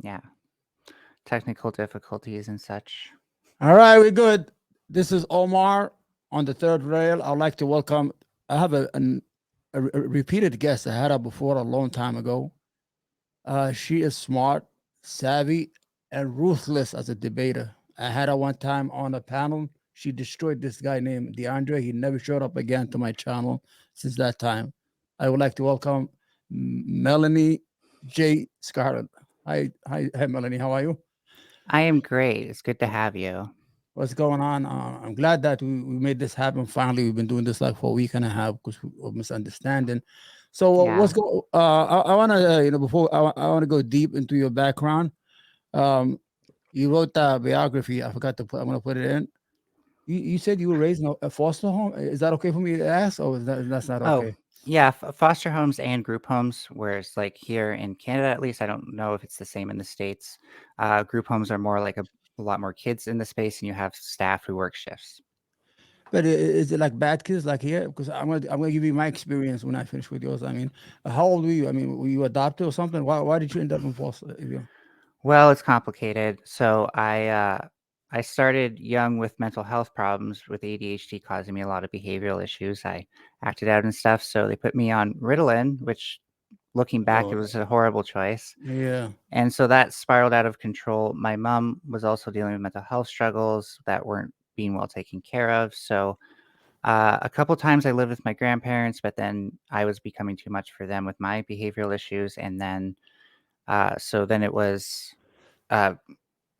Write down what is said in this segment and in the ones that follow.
Yeah, technical difficulties and such. All right, we're good. This is Omar on the third rail. I'd like to welcome. I have a repeated guest. I had her before a long time ago. She is smart, savvy, and ruthless as a debater. I had her one time on a panel. She destroyed this guy named DeAndre. He never showed up again to my channel since that time. I would like to welcome Melanie Scarlett. Hi, Melanie. How are you? I am great. It's good to have you. What's going on? I'm glad that we made this happen. Finally, we've been doing this like for a week and a half because of misunderstanding. So, Yeah. I want to, before I want to go deep into your background. Um, you wrote that biography. I forgot to put. I'm gonna put it in. You said you were raised in a foster home. Is that okay for me to ask, or that's not Oh, okay? yeah. Foster homes and group homes, whereas like here in Canada, at least, I don't know if it's the same in the States. Group homes are more like a lot more kids in the space, and you have staff who work shifts. But is it like bad kids like here? Because I'm gonna give you my experience when I finish with yours. I mean, how old were you? I mean, were you adopted or something? Why did you end up in foster? Well, it's complicated. So I started young with mental health problems with ADHD causing me a lot of behavioral issues. I acted out and stuff, so they put me on Ritalin, which looking back, it Oh, was a horrible choice. yeah. And so that spiraled out of control. My mom was also dealing with mental health struggles that weren't being well taken care of. So a couple times I lived with my grandparents, but then I was becoming too much for them with my behavioral issues. And then so then it was uh,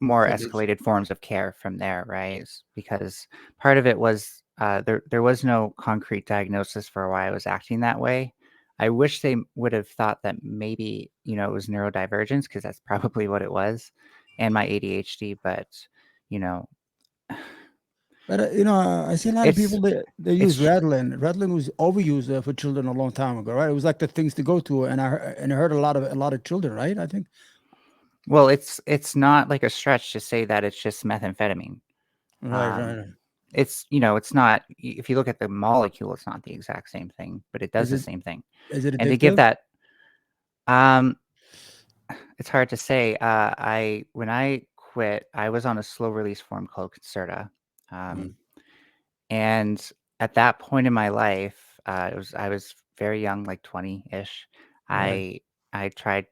more So did escalated forms of care from there, right? Because part of it was there was no concrete diagnosis for why I was acting that way. I wish they would have thought that maybe it was neurodivergence because that's probably what it was, and my ADHD. But you know, but I see a lot of it's people they use it's Ritalin. Ritalin was overused for children a long time ago, right? It was like the things to go to, and I heard a lot of children, right? I think. well, it's not like a stretch to say that it's just methamphetamine. Right, right, Um, right. it's not. If you look at the molecule, it's not the exact same thing, but it does Is the it same thing. is it And to give addictive? that, um, it's hard to say. I when I quit, I was on a slow release form called Concerta, um, Mm, and at that point in my life, I was very young, like 20-ish. right, I tried,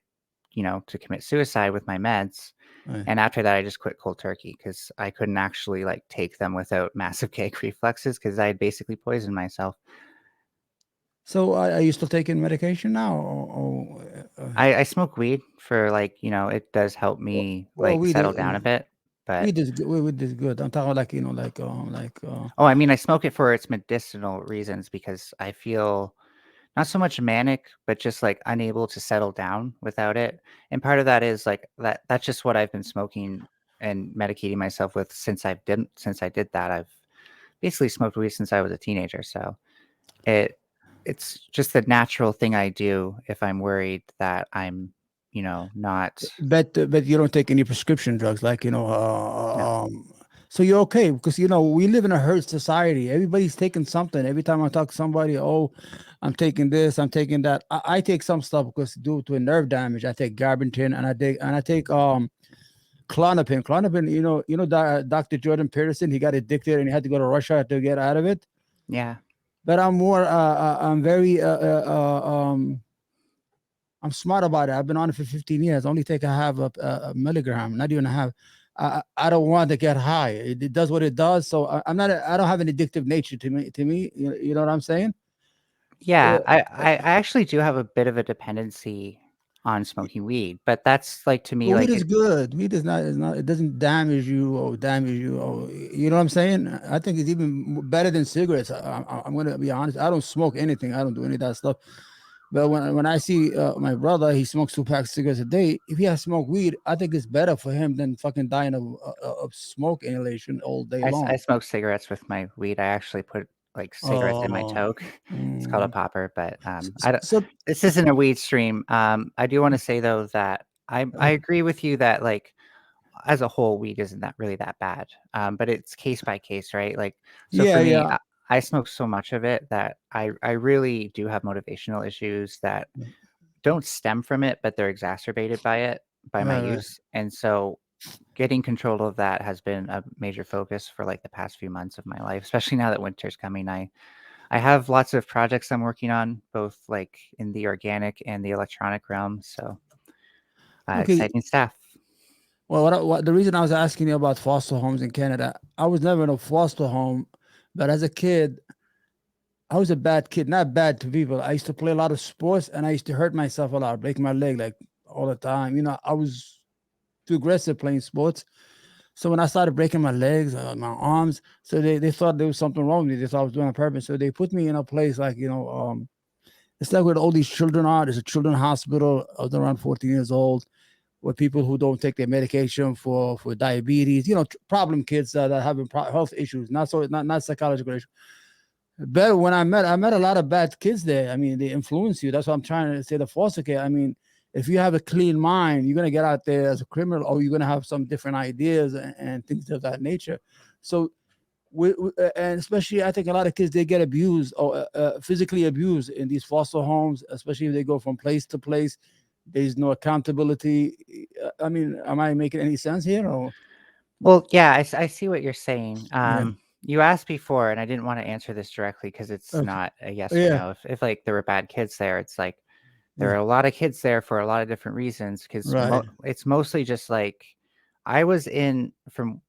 to commit suicide with my meds, right. and after that, I just quit cold turkey because I couldn't actually like take them without massive gag reflexes because I had basically poisoned myself. So are you still taking medication now? I smoke weed for like, it does help Well, me well, like settle down a bit, but weed is good. Weed is good. I'm talking like oh, I mean, I smoke it for its medicinal reasons because I feel not so much manic, but just like unable to settle down without it. And part of that is like that's just what I've been smoking and medicating myself with since I did that. I've basically smoked weed since I was a teenager, so it it's just the natural thing I do if I'm worried that I'm, not but you don't take any prescription drugs, like no. so you're okay because we live in a herd society. Everybody's taking something. Every time I talk to somebody, oh, I'm taking this, I'm taking that. I take some stuff because due to a nerve damage, I take gabapentin and I take Clonopin. Clonopin, Dr. Jordan Peterson, he got addicted and he had to go to Russia to get out of it. Yeah. But I'm very I'm smart about it. I've been on it for 15 years. I only take a half a milligram, not even a half. I don't want to get high. It does what it does. So I'm not. I don't have an addictive nature to me. You know what I'm saying? Yeah, Uh, I actually do have a bit of a dependency on smoking weed, but that's like to me well, weed like is it good. Weed is not. Is not. It doesn't damage you or damage you. Or you know what I'm saying? I think it's even better than cigarettes. I'm gonna be honest. I don't smoke anything. I don't do any of that stuff. But when I see my brother, he smokes 2 packs of cigarettes a day. If he has smoked weed, I think it's better for him than fucking dying of smoke inhalation all day I long. smoke cigarettes with my weed. I actually put like cigarettes in my Oh, toke. It's called a mm. popper, but so, I don't. so This isn't a weed stream. I do want to say though that I agree with you that like as a whole, weed isn't that really that bad. But it's case by case, right? Like, so yeah, for me, yeah. I smoke so much of it that I really do have motivational issues that don't stem from it, but they're exacerbated by it. by my Right, right. use. And so getting control of that has been a major focus for like the past few months of my life, especially now that winter's coming. I have lots of projects I'm working on, both like in the organic and the electronic realm. So Okay. exciting stuff. Well, the reason I was asking you about foster homes in Canada, I was never in a foster home, but as a kid, I was a bad kid. Not bad to people. I used to play a lot of sports, and I used to hurt myself a lot, break my leg like all the time. I was too aggressive playing sports. So when I started breaking my legs, my arms, so they thought there was something wrong with me. They thought I was doing it on purpose. So they put me in a place like, it's like where all these children are. There's a children's hospital. I was around 14 years old, with people who don't take their medication for diabetes, problem kids that are having health issues, not psychological issues. But when I met a lot of bad kids there. I mean, they influence you. That's what I'm trying to say. The foster care. I mean, if you have a clean mind, you're gonna get out there as a criminal, or you're gonna have some different ideas and things of that nature. So, and especially, I think a lot of kids, they get abused or physically abused in these foster homes, especially if they go from place to place. There's no accountability. I mean, am I making any sense here? Or Well, yeah, I see what you're saying. yeah, You asked before, and I didn't want to answer this directly because it's okay, not a yes or yeah, no. If like there were bad kids there, it's like there yeah, are a lot of kids there for a lot of different reasons. Because right, it's mostly just like I was in from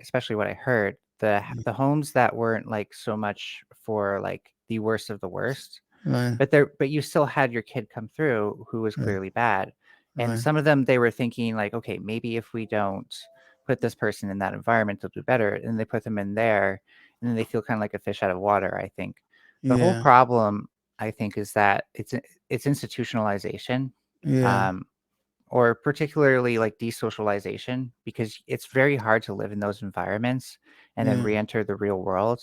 especially what I heard the homes that weren't like so much for like the worst of the worst. right, But you still had your kid come through who was right, clearly bad. And right, some of them, they were thinking like, okay, maybe if we don't put this person in that environment, they'll do better. And they put them in there, and then they feel kind of like a fish out of water, I think. The whole yeah, problem, I think, is that it's institutionalization. yeah, Um, or particularly like desocialization, because it's very hard to live in those environments and then yeah, re-enter the real world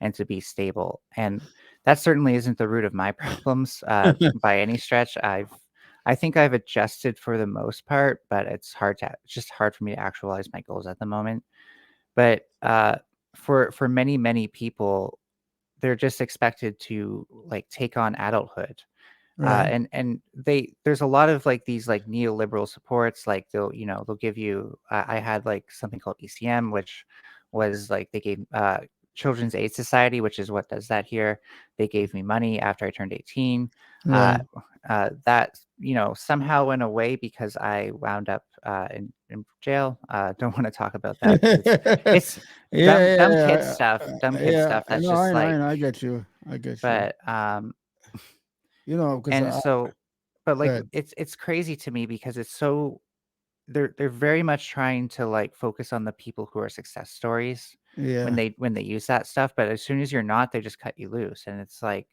and to be stable. And that certainly isn't the root of my problems by any stretch. I think I've adjusted for the most part, but it's just hard for me to actualize my goals at the moment. But for many people, they're just expected to like take on adulthood, right, and there's a lot of like these like neoliberal supports. Like they'll give you. I had like something called ECM, which was like they gave Children's Aid Society, which is what does that here. They gave me money after I turned 18. Uh, right. that somehow went away because I wound up in jail. Don't want to talk about that because Yeah, it's dumb kid yeah, stuff. Dumb kid yeah. stuff. I That's know, just I know, I like, know. I get you. I get you. but Because and so but, like, good. it's crazy to me because it's so they're very much trying to, like, focus on the people who are success stories Yeah, when they use that stuff, but as soon as you're not, they just cut you loose, and it's like,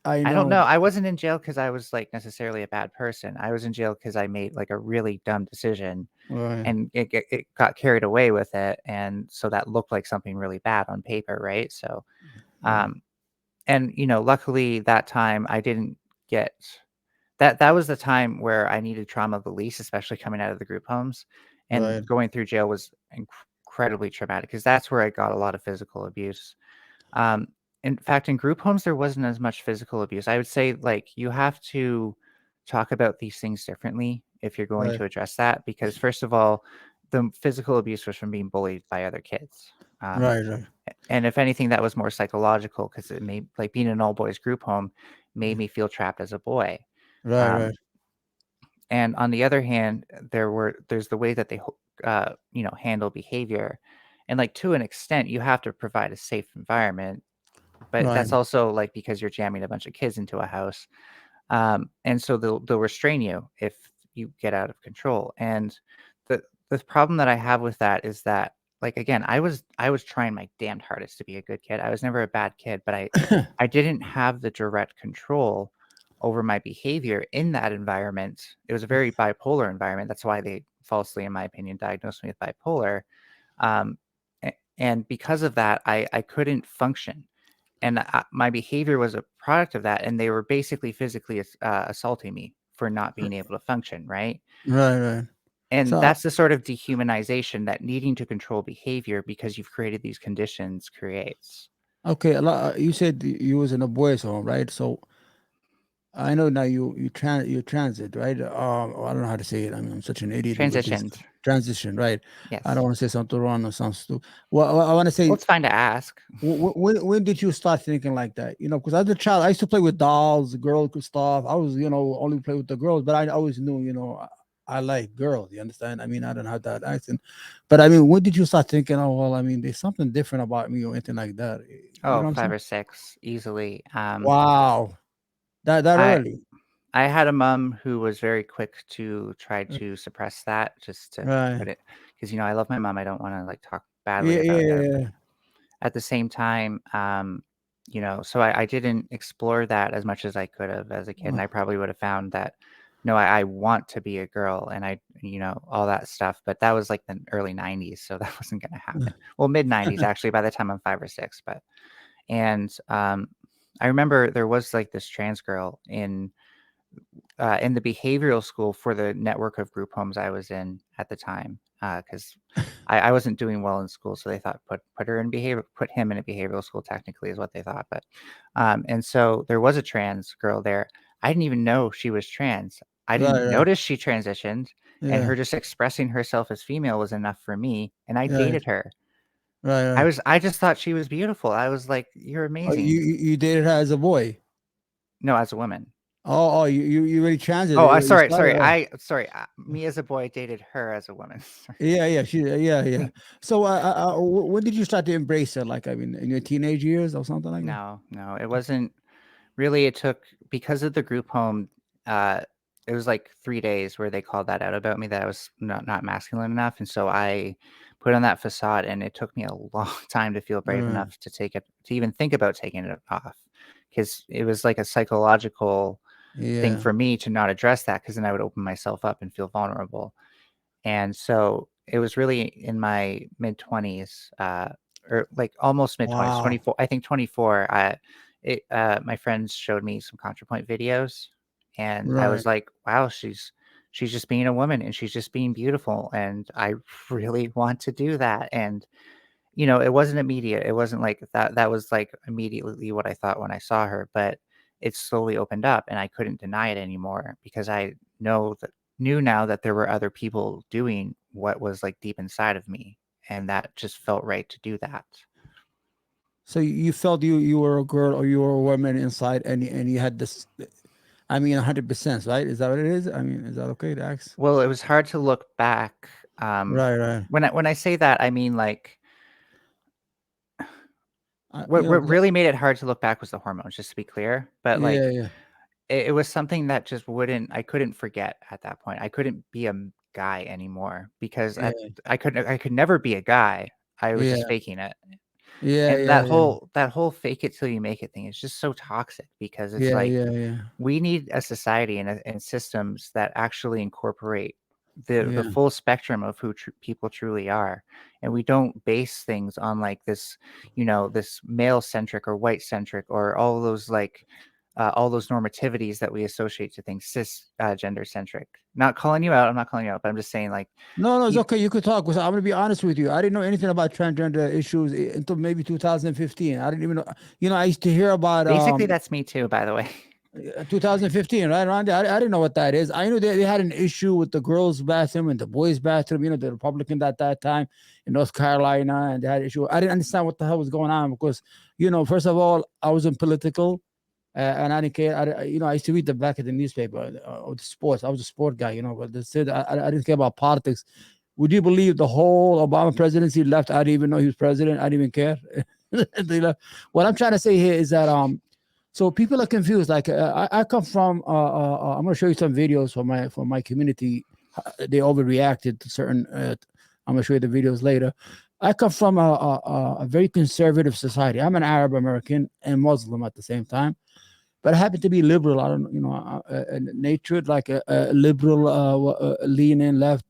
I I don't know. know, I wasn't in jail because I was, like, necessarily a bad person. I was in jail because I made, like, a really dumb decision, Right, and it got carried away with it, and so that looked like something really bad on paper, right? So, right, um, and, luckily that time I didn't get that was the time where I needed trauma the least, especially coming out of the group homes, and right, going through jail was incredibly traumatic because that's where I got a lot of physical abuse. Um, in fact, in group homes, there wasn't as much physical abuse. I would say, like, you have to talk about these things differently if you're going right, to address that, because first of all, the physical abuse was from being bullied by other kids. right, right, And if anything, that was more psychological because it made like being an all boys group home made me feel trapped as a boy. right, Um, right, and on the other hand, there's the way that they handle behavior, and like to an extent, you have to provide a safe environment, but right, that's also like because you're jamming a bunch of kids into a house, and so they'll restrain you if you get out of control. And the the problem that I have with that is that, like, again, I was trying my damned hardest to be a good kid. I was never a bad kid, but I didn't have the direct control over my behavior in that environment. It was a very bipolar environment. That's why they falsely, in my opinion, diagnosed me with bipolar. Um, and because of that, I couldn't function, and my behavior was a product of that. And they were basically physically assaulting me for not being able to function, right? right, right. And So that's the sort of dehumanization that needing to control behavior because you've created these conditions creates. okay, you said you was in a boys' home, right? So I know now you transit, right? I don't know how to say it. I mean, I'm such an idiot with this Transitioned. transition, right? I don't Yes. want to say something wrong or something stupid. Well, I want to Well, say, it's fine to ask. when did you start thinking like that? You know, because as a child, I used to play with dolls, girl stuff. I was, only play with the girls, but I always knew, I like girls. You understand? I mean, I don't have that accent, but I mean, when did you start thinking, oh well, I mean, there's something different about me or anything like that? You Oh, know what I'm five saying? or six easily. Wow, that I early, I had a mom who was very quick to try Uh, to suppress that, just to right? put it, because I love my mom. I don't want to like talk badly Yeah, about yeah, her. yeah. At the same time, so I didn't explore that as much as I could have as a kid, and I probably would have found that no, I want to be a girl, and all that stuff. But that was like the early '90s, so that wasn't going to happen. Well, mid '90s actually. By the time I'm 5 or 6, but and I remember there was like this trans girl in the behavioral school for the network of group homes I was in at the time, because I wasn't doing well in school, so they thought put him in a behavioral school. Technically, is what they thought, but and so there was a trans girl there. I didn't even know she was trans. I Right, didn't right. notice she transitioned, and Yeah, her just expressing herself as female was enough for me, and I yeah, dated her. right, right. I just thought she was beautiful. I was like, "You're Oh, you amazing." you dated her as a boy? No, as a woman. You really transited. Oh, You sorry, started. sorry. Sorry. Me as a boy dated her as a woman. Sorry. Yeah, yeah, yeah, yeah. Think So, when did you start to embrace it? Like, I mean, in your teenage years or something like that? No, no, it wasn't really. It took because of the group home. Uh, it was like 3 days where they called that out about me that I was not masculine enough, and so I put on that facade, and it took me a long time to feel brave Right. enough to even think about taking it off, because it was like a psychological thing Yeah. for me to not address that, because then I would open myself up and feel vulnerable. And so it was really in my mid 20s, or like almost mid 20s, Wow. 24, I think 24. My friends showed me some ContraPoint videos, and I Right. was like, wow, she's just being a woman, and she's just being beautiful. And I really want to do that. And, it wasn't immediate. It wasn't like that was like immediately what I thought when I saw her, but it slowly opened up, and I couldn't deny it anymore, because I know that knew now that there were other people doing what was like deep inside of me, and that just felt right to do that. So you felt you were a girl or you were a woman inside, and you had this. I mean, 100%, right? Is that what it is? I mean, is that okay to ask? Well, it was hard to look back. Right, right. When I say that, I mean like You know, what really made it hard to look back was the hormones, just to be clear. But yeah, like yeah, it was something that just wouldn't I couldn't forget at that point. I couldn't be a guy anymore, because yeah, I could never be a guy. I was just yeah, faking it. yeah, And yeah, yeah, that whole fake it till you make it thing is just so toxic, because it's yeah, like yeah, yeah, we need a society and systems that actually incorporate the yeah. full spectrum of who people truly are, and we don't base things on like this, this male centric or white centric, or all those normativities that we associate to things cis gender centric. Not calling you out, I'm not calling you out, but I'm just saying like No, no, it's e- okay. You could talk. Because I'm gonna be honest with you. I didn't know anything about transgender issues until maybe 2015. I didn't even know. I used to hear about basically that's me too, by the way. 2015, right around there. I didn't know what that is. I knew they had an issue with the girls' bathroom and the boys' bathroom. The Republicans at that time in North Carolina, and they had issue. I didn't understand what the hell was going on because, first of all, I wasn't political, and I didn't care. I used to read the back of the newspaper of the sports. I was a sport guy, but they said I didn't care about politics. Would you believe the whole Obama presidency left? I didn't even know he was president. I didn't even care. They left. What I'm trying to say here is that so people are confused. Like I come from. I'm going to show you some videos from my community. They overreacted to certain. I'm going to show you the videos later. I come from a very conservative society. I'm an Arab American and Muslim at the same time, but I happen to be liberal. I don't, natured like a liberal, leaning left.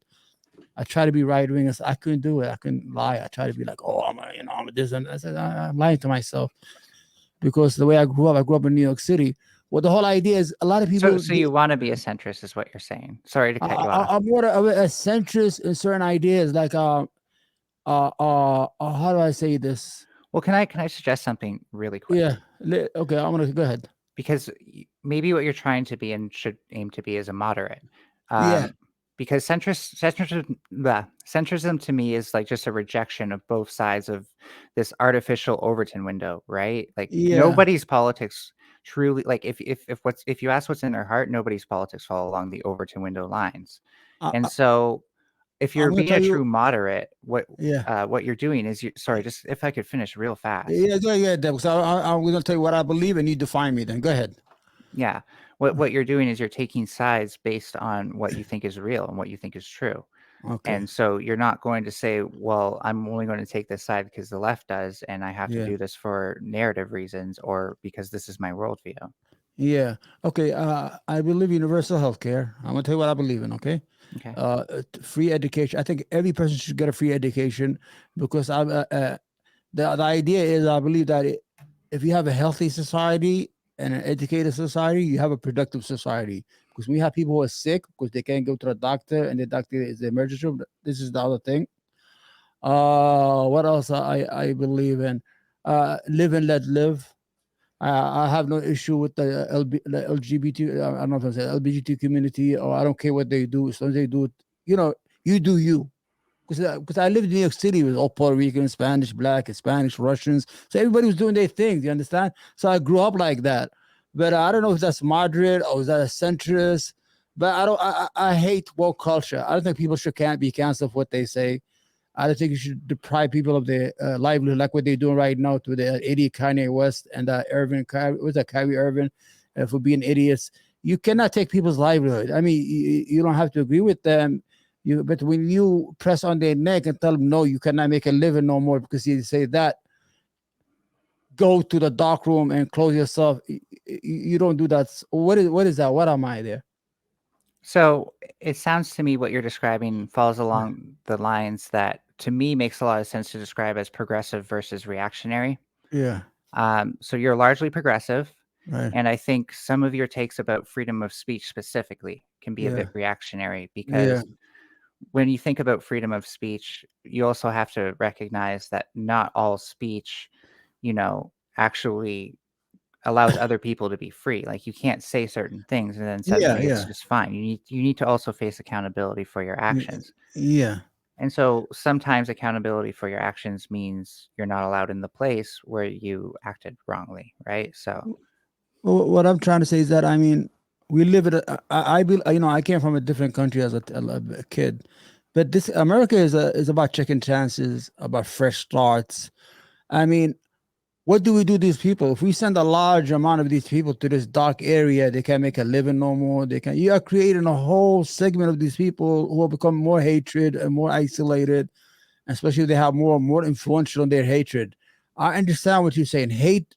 I try to be right wing. I couldn't do it. I couldn't lie. I try to be like, oh, I'm a this and I said, I'm lying to myself because the way I grew up in New York City. Well, the whole idea is a lot of So people. so you want to be a centrist is what you're saying. Sorry to cut you off. I'm more of a centrist in certain ideas, like how do I say this? Well, can I suggest something really quick? Yeah. Okay, I'm gonna go ahead. Because maybe what you're trying to be and should aim to be is a moderate. Yeah, Um, because centrism to me is like just a rejection of both sides of this artificial Overton window, right? Like yeah. nobody's politics truly like if you ask what's in their heart, nobody's politics fall along the Overton window lines. I, And I, so if I'm you're gonna being tell a you. true moderate, Yeah, what you're doing is you sorry, just if I could finish real fast. yeah, yeah. Deb, so I'm gonna tell you what I believe, and you define me. Then go ahead. Yeah. What you're doing is you're taking sides based on what you think is real and what you think is true. Okay. And so you're not going to say, well, I'm only going to take this side because the left does, and I have to Yeah. do this for narrative reasons or because this is my worldview. Yeah. Okay. I believe universal health care. I'm gonna tell you what I believe in. Okay. Okay. Free education. I think every person should get a free education because the idea is I believe that if you have a healthy society and an educated society, you have a productive society. Because we have people who are sick because they can't go to the doctor and the doctor is the emergency room. This is the other thing. What else I believe in? Live and let live. I have no issue with the LGBT. I don't know if I said LGBT community, or I don't care what they do. As long as they do it, you know, you do you. Because I lived in New York City with all Puerto Rican, Spanish, Black, Spanish, Russians. So everybody was doing their things. You understand? So I grew up like that. But I don't know if that's moderate or is that a centrist. But I don't. I hate woke culture. I don't think people can't be canceled for what they say. I don't think you should deprive people of their livelihood like what they're doing right now to the idiot Kanye West and was that Kyrie Irving for being idiots. You cannot take people's livelihood. I mean, you don't have to agree with them. But when you press on their neck and tell them no, you cannot make a living no more because you say that, go to the dark room and close yourself. You don't do that. What is that? What am I there? So it sounds to me what you're describing falls along the lines that to me makes a lot of sense to describe as progressive versus reactionary. Yeah. So you're largely progressive. Right. And I think some of your takes about freedom of speech specifically can be a Yeah. bit reactionary Yeah. because when you think about freedom of speech, you also have to recognize that not all speech, actually allows other people to be free. Like you can't say certain things and then Yeah. suddenly it's Yeah. just fine. You need to also face accountability for your actions. Yeah. And so sometimes accountability for your actions means you're not allowed in the place where you acted wrongly, right? So Well, what I'm trying to say is that I mean, we live in I came from a different country as a kid, but this America is about second chances, about fresh starts. I mean, what do we do to these people? If we send a large amount of these people to this dark area, they can't make a living no more. You are creating a whole segment of these people who will become more hatred and more isolated, especially if they have more influential in their hatred. I understand what you're saying. Hate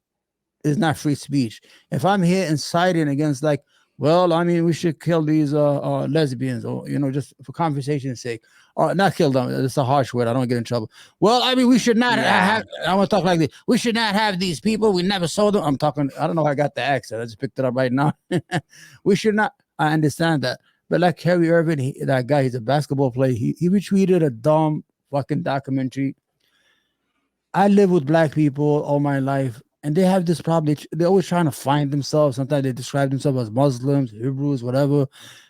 is not free speech. If I'm here inciting against, like, well, I mean, we should kill these lesbians, or just for conversation's sake, or not kill them. It's a harsh word. I don't get in trouble. Well, I mean, we should not yeah. have. I want to talk like this. We should not have these people. We never saw them. I'm talking. I don't know how I got the accent. I just picked it up right now. We should not. I understand that, but like Harry Irvin, that guy, he's a basketball player. He retweeted a dumb fucking documentary. I live with black people all my life, and they have this problem. They're always trying to find themselves. Sometimes they describe themselves as Muslims, Hebrews, whatever.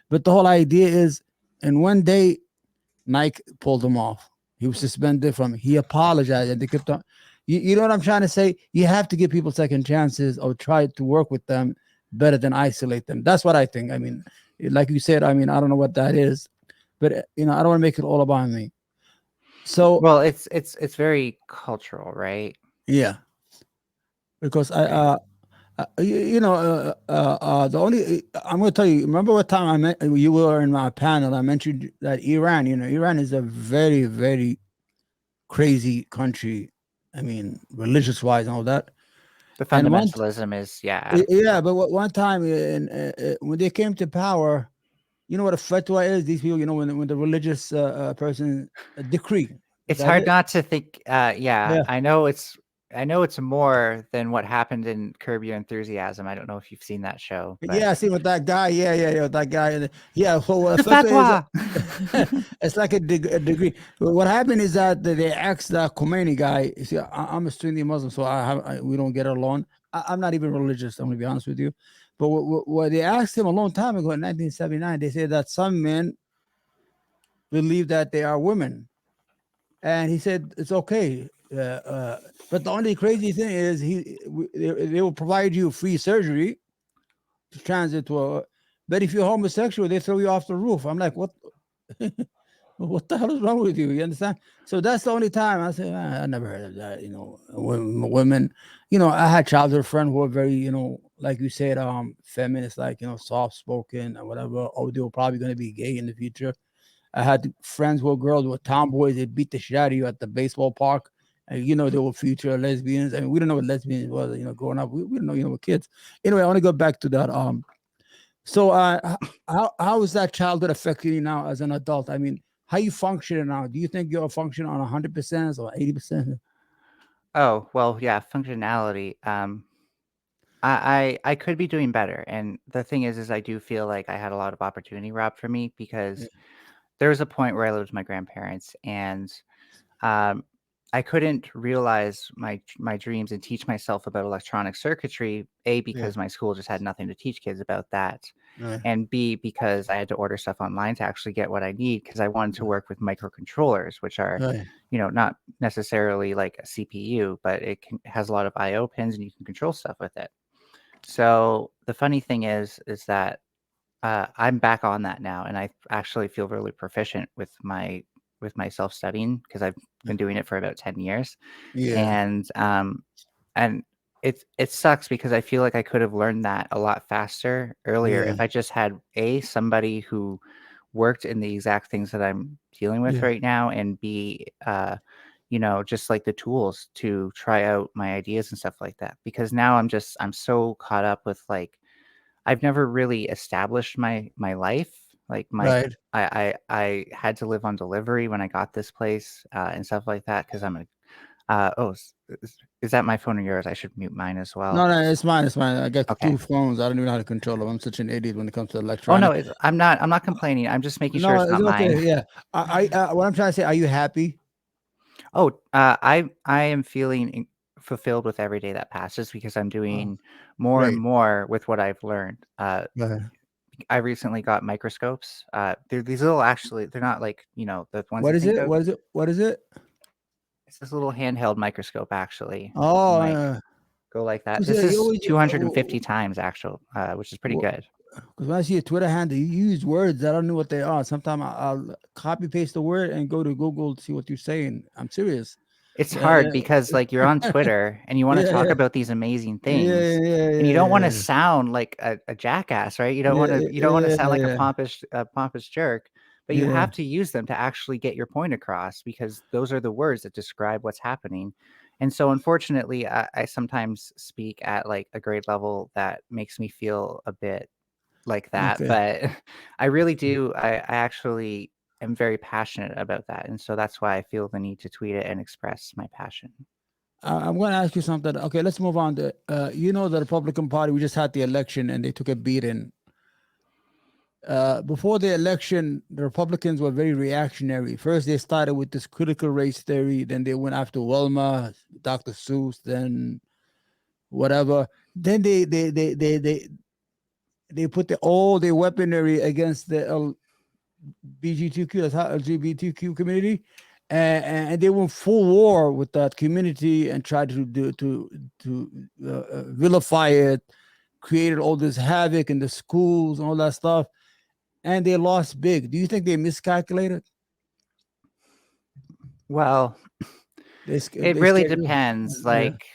But the whole idea is, and one day Nike pulled him off. He was suspended from. He apologized, and they kept on. You know what I'm trying to say? You have to give people second chances or try to work with them better than isolate them. That's what I think. I mean, like you said, I mean, I don't know what that is, but I don't want to make it all about me. So Well, it's very cultural, right? yeah, because Right. the only I'm going to tell you. Remember what time I met you were in my panel? I mentioned that Iran. Iran is a very, very crazy country. I mean, religious wise and all that. The And fundamentalism is out of yeah, control. but one time when they came to power, you know what a fatwa is? These people, when the religious person decree, is It's that hard it? not to think, yeah, Yeah. I know it's more than what happened in Curb Your Enthusiasm. I don't know if you've seen that show, but Yeah, I see with that guy. Yeah, with that guy. Yeah, so the fatwa is fatwa. it's like a degree. What happened is that they asked that Khomeini guy. You see, I'm a Sunni Muslim, so we don't get along. I'm not even religious. I'm gonna be honest with you, But what they asked him a long time ago in 1979, they said that some men believe that they are women, and he said it's okay. But the only crazy thing is they will provide you free surgery to transit to a. But if you're homosexual, they throw you off the roof. I'm like, what? What the hell is wrong with you? You understand? So that's the only time I say, I never heard of that. Women. I had childhood friends who were very, like you said, feminist, like soft spoken or whatever. Oh, they were probably going to be gay in the future. I had friends who were girls who were tomboys. They beat the shit out of you at the baseball park. And they were future lesbians. I mean, we don't know what lesbians was. Growing up, we didn't know. We're kids. Anyway, I want to go back to that. So, how is that childhood affecting you now as an adult? I mean, how you functioning now? Do you think you're functioning on 100% or 80%? Oh, well, yeah, functionality. I could be doing better, and the thing is I do feel like I had a lot of opportunity robbed from me Yeah, because there was a point where I lived with my grandparents, and um, I couldn't realize my dreams and teach myself about electronic circuitry. A, yeah, because my school just had nothing to teach kids about that, right, and B, because I had to order stuff online to actually get what I need because I wanted to work with microcontrollers, which are, right, not necessarily like a CPU, but has a lot of I/O pins and you can control stuff with it. So the funny thing is that I'm back on that now, and I actually feel really proficient with my self studying because I've been doing it for about 10 years, yeah, and and it sucks because I feel like I could have learned that a lot faster earlier yeah, if I just had somebody who worked in the exact things that I'm dealing with yeah, right now, and B, just like the tools to try out my ideas and stuff like that. Because now I'm so caught up with like I've never really established my life. Like right. I had to live on delivery when I got this place and stuff like that because I'm a is that my phone or yours? I should mute mine as No, well. no, it's mine. It's mine. I got Okay. two phones. I don't even know how to control them. I'm such an idiot when it comes to Oh no, electronic. I'm not complaining. I'm just making sure No, it's it's not okay. mine. Yeah. What I'm trying to say, are you happy? Oh, I am feeling fulfilled with every day that passes because I'm Oh, doing more and great. more with what I've learned. Right. I recently got microscopes. They're these little actually they're not like, the ones What you is think it? of. What is it? What is it? It's this little handheld microscope actually. You can Oh, like go like that. because This you is always, 250 times actual, which is pretty because good. when I see a Twitter handle, you use words I don't know what they are. Sometimes I'll copy paste the word and go to Google to see what you're saying. I'm serious. It's Yeah, hard yeah, because like you're on Twitter and you want to yeah, talk yeah, about these amazing yeah, things yeah, and you don't want to yeah, sound like a jackass, right? yeah, You don't want to yeah, sound like yeah, a pompous jerk, but you yeah. have to use them to actually get your point across because those are the words that describe what's happening. And so unfortunately, I sometimes speak at like a grade level that makes me feel a bit like that, Okay. but I really do. I actually am very passionate about that, and so that's why I feel the need to tweet it and express my passion. I'm going to ask you something. Okay, let's move on to the Republican Party. We just had the election and they took a beating. Before the election, the Republicans were very reactionary. First, they started with this critical race theory. Then they went after Wilma, Dr. Seuss, then whatever. Then they put all their weaponry against the BGTQ, that's how LGBTQ community, and they went full war with that community and tried to do to vilify it, created all this havoc in the schools and all that stuff, and they lost big. Do you think they miscalculated? Well, it They really scared you? depends. Yeah, Like,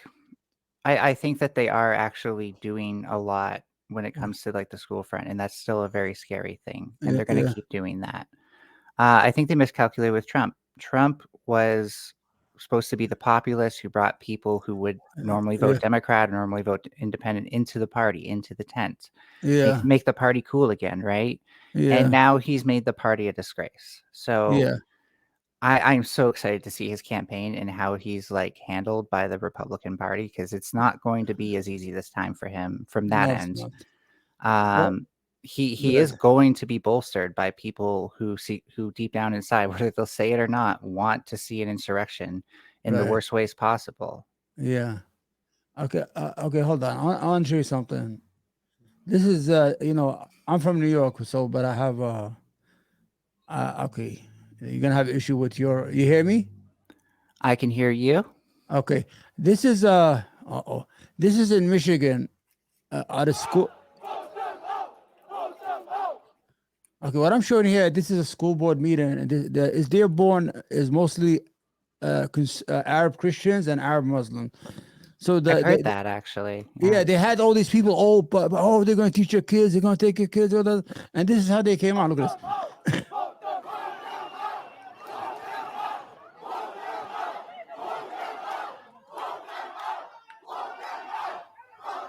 I think that they are actually doing a lot when it yeah, comes to like the school front, and that's still a very scary thing. And yeah, they're going to yeah, keep doing that. I think they miscalculated with Trump. Trump was supposed to be the populist who brought people who would normally yeah, vote Democrat or normally vote Independent into the party, into the tent, yeah, make the party cool again, right? And yeah, now he's made the party a disgrace. So yeah. I'm so excited to see his campaign and how he's like handled by the Republican Party because it's not going to be as easy this time for him from that No, it's end. not. Oh, Um, he is good. going to be bolstered by people who deep down inside, whether they'll say it or not, want to see an insurrection in the Right. worst ways possible. Yeah. Okay. Okay. Hold on. I want to show you something. this is I'm from New York, so but I have okay, you're gonna have issue with your. You hear me? I can hear you. Okay, this is this is in Michigan, at a school. Okay, what I'm showing here, this is a school board meeting, and is Dearborn is mostly Arab Christians and Arab Muslims. So I've heard that actually. Yeah. yeah, they had all these people. Oh, but oh, they're going to teach your kids. They're going to take your kids. And this is how they came out. Look at this.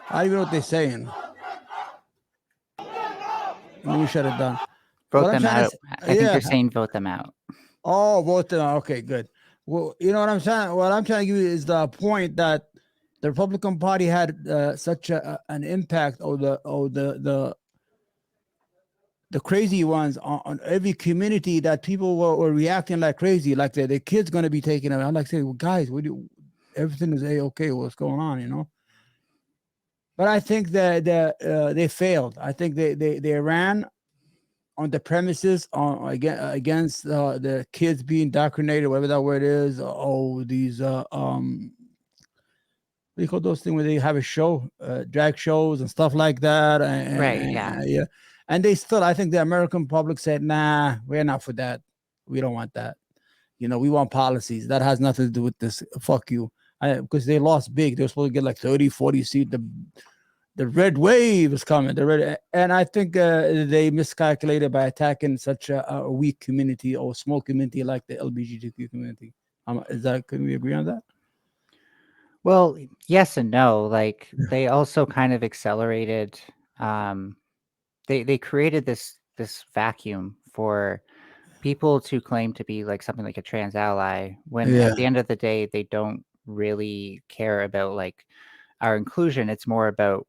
I don't even know what they're saying. Let me shut it down. Vote What I'm them trying to, out. I think yeah. they're saying vote them out. Oh, both. Okay, good. Well, you know what I'm saying. What I'm trying to give you is the point that the Republican Party had such an impact on the crazy ones on every community that people were reacting like crazy, like the kids going to be taken away. I'm like saying, well, guys, everything is okay. What's going on? But I think that they failed. I think they ran on the premises on against the kids being indoctrinated, whatever that word is. Oh, these what do you call those things where they have a show, drag shows and stuff like that, Right. Yeah. yeah. And they still, I think the American public said, "Nah, we're not for that. We don't want that. We want policies that has nothing to do with this. Fuck you." Because they lost big. They were supposed to get like 30, 40 seats. The red wave is coming. And I think they miscalculated by attacking such a weak community or small community like the LGBTQ community. Can we agree on that? Well, yes and no. Like they also kind of accelerated. Um, they created this vacuum for people to claim to be like something like a trans ally when Yeah. at the end of the day they don't really care about like our inclusion. It's more about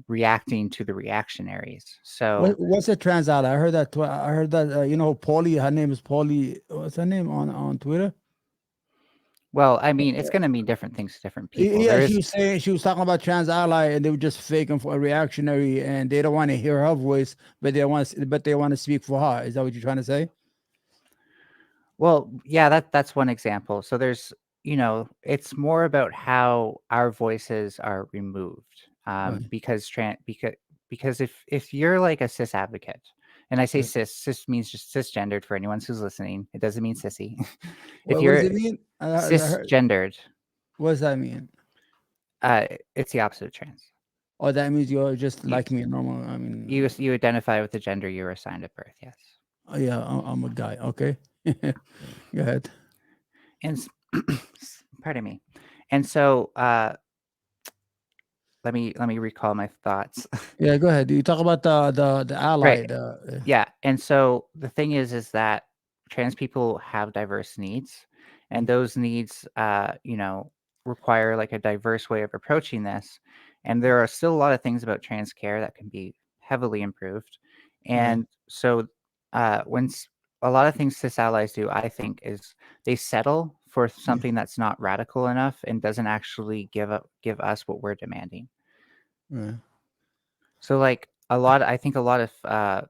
reacting to the reactionaries. So What's a trans ally? I heard that. I heard that. Paulie. Her name is Paulie. What's her name on Twitter? well, I mean, it's going to mean different things to different people. Yeah, There she is was saying she was talking about trans ally, and they were just faking for a reactionary, and they don't want to hear her voice, but they want to speak for her. Is that what you're trying to say? Well, yeah, that's one example. So there's, it's more about how our voices are removed. Right. Because if you're like a cis advocate, and I say Right. cis means just cisgendered for anyone who's listening. It doesn't mean sissy. If What does you're it mean? I heard. cisgendered, What does that mean? it's the opposite of trans. Oh, that means you're just You like me, normal. I mean, you identify with the gender you were assigned at birth. Yes. yeah, I'm a guy. Okay, go ahead. And pardon me. And so let me recall my thoughts. Yeah, go ahead. You talk about the ally. Right. Yeah. And so the thing is that trans people have diverse needs, and those needs, require like a diverse way of approaching this. And there are still a lot of things about trans care that can be heavily improved. Right. And so, a lot of things cis allies do, I think, is they settle for Yeah. something that's not radical enough and doesn't actually give us what we're demanding. Right. So, like, I think a lot of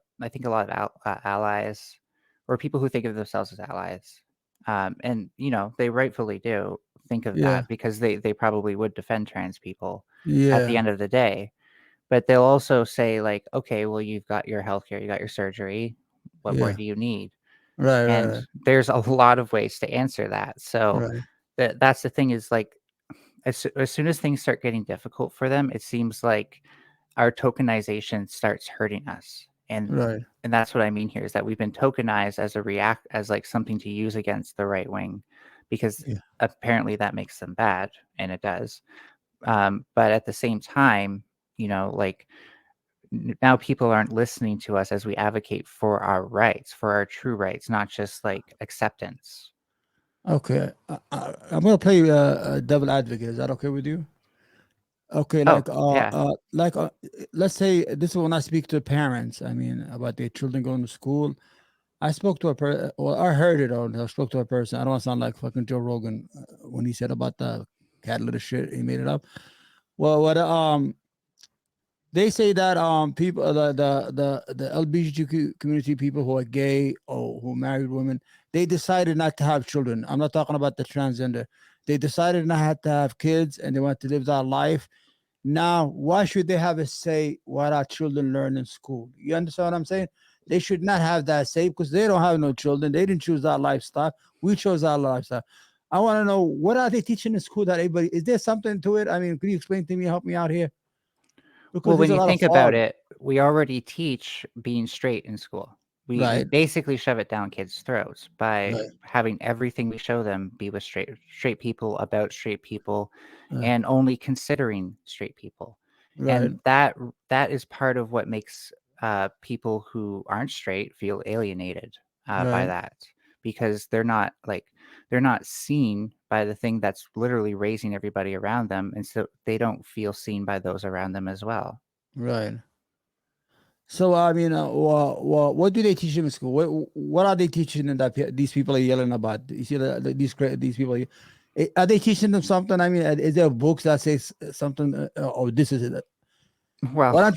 allies or people who think of themselves as allies, and, they rightfully do think of Yeah. that because they probably would defend trans people at the Yeah. end of the day, but they'll also say, like, "Okay, well, you've got your healthcare, you got your surgery. What more Yeah. do you need?" Right. Right. And Right. there's a lot of ways to answer that. So, Right. that's the thing is, like, as soon as things start getting difficult for them, it seems like our tokenization starts hurting us. Right. And that's what I mean here is that we've been tokenized as like something to use against the right wing because Yeah. apparently that makes them bad, and it does. But at the same time, like now people aren't listening to us as we advocate for our rights, for our true rights, not just like acceptance. Okay. I'm gonna play devil advocate. Is that okay with you? Okay. Oh, yeah. Let's say this is when I speak to parents. I mean, about their children going to school. I spoke to a person. Well, I heard it, or I spoke to a person. I don't want to sound like fucking Joe Rogan when he said about the cat litter shit. He made it up. Well, what They say that people the LGBTQ community, people who are gay or who married women, they decided not to have children. I'm not talking about the transgender. They decided not to have kids and they want to live that life. Now, why should they have a say what our children learn in school? You understand what I'm saying? They should not have that say because they don't have no children. They didn't choose that lifestyle. We chose our lifestyle. I want to know, what are they teaching in school that everybody, is there something to it? I mean, can you explain to me, help me out here? Because Well, there's when a you lot of think about fog. it, we already teach being straight in school. We Right, basically shove it down kids' throats by right, having everything we show them be with straight people, about straight people, uh, and only considering straight people. right, And that is part of what makes people who aren't straight feel alienated by right, that, because they're not seen by the thing that's literally raising everybody around them, and so they don't feel seen by those around them as well. right. So I mean, what do they teach them in school? What are they teaching them that these people are yelling about? You see, these people, are they teaching them something? I mean, is there books that says something? Oh, this is it. Well, What I'm,